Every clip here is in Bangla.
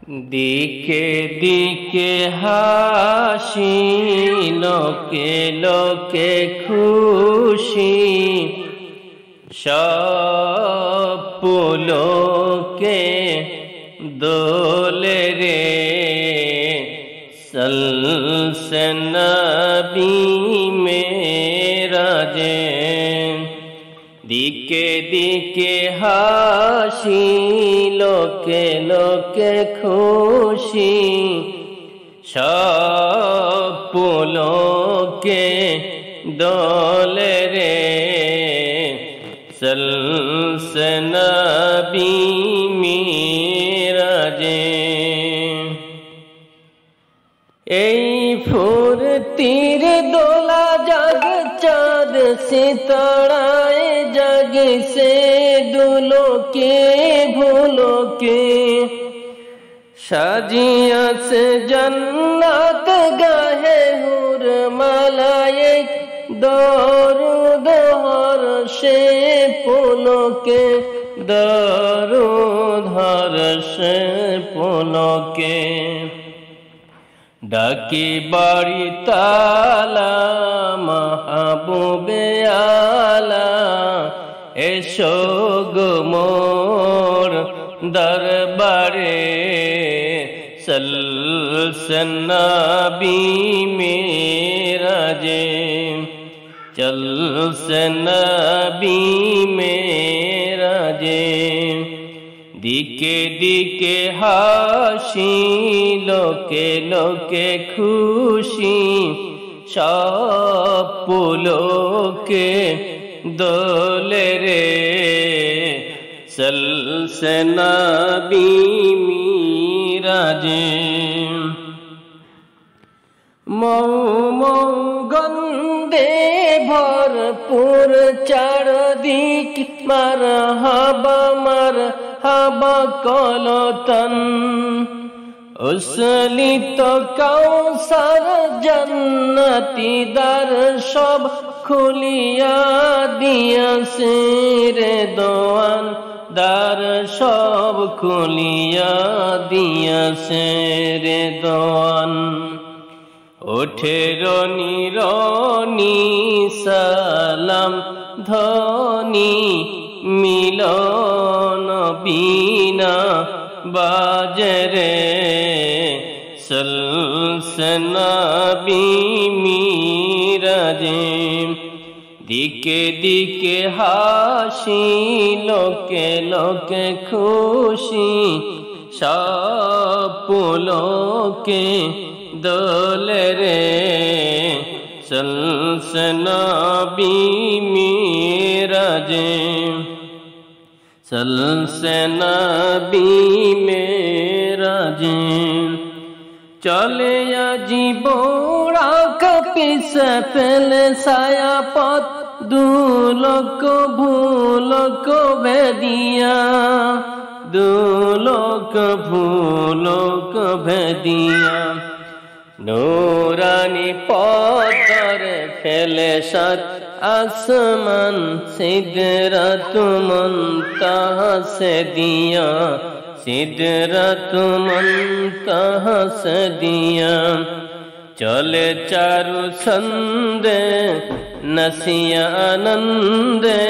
দিকে দিকে হাসি, লোকে লোকে খুশি, সব পুলকে দোলে রে। সলসে নবী মেরাজে, দিকে দিকে হাসি, লোকে লোকে খুশি, সব পুলকে দোলে রে। সলসে নবী মেরাজে, এই ফুরতির দোলা জাগ চাঁদ সিতারায় জাগে সে দুলোকে ভুলোকে, সাজিয়াছে জান্নাত গাহে হুর মালায়েক, দরুদ হর্ষে পুলকে, দরুদ হর্ষে পুলকে। ডাকি বাড়ি তালা মাহবুবে আলা, এসো গো মোর দরবারে। সলসে নবী মেরাজে, চলসে নবী মেরাজে। দিকে দিকে হাসি, লোকে লোকে খুশি, সব পুলকে দোলে রে। সলসে নবী মেরাজে, মৌ মৌ গন্ধে ভরপুর চারদিক, মারহাবা মারহাবা কলতন। উসলিত কাউসার জান্নাতি দ্বার সব খুলিয়া দিয়াছে রে দোয়ান, দ্বার সব খুলিয়া দিয়াছে রে দোয়ান। ওঠে রনি রনি সালাম ধ্বনি, মিলন বিনা বাজে রে। সলসে নবী মেরাজে, দিকে দিকে হাসি, লোকে লোকে খুশি, সব পুলকে দোলে রে। সলসে নবী মেরাজে, সলসে নবী মেরাজে। চলে জীবরা কপিসে ফেলে ছায়া পথ, দুলোক ভুলোক ভেদিয়া, দুলোক ভুলোক ভেদিয়া। নূরানি পথর ফেলে সাত আসমান, সিদরাত মুনতাহা সে দিয়া, সিদরাত মুনতাহা সে দিয়া। চলে চারু ছন্দে নসিয়া আনন্দে,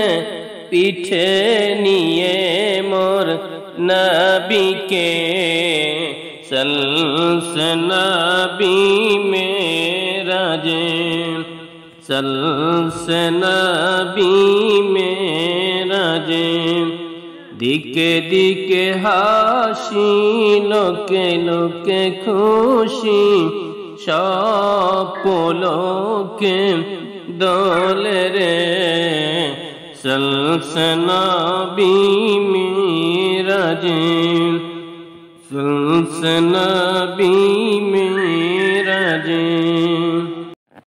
পিঠে নিয়ে মোর নবীকে। সলসে নবী মেরাজে, সলসে নবী মেরাজে। দিকে দিকে হাসি, লোকে লোকে খুশি, সব পুলকে দোলে রে। সলসে নবী মেরাজে, সলসে নবী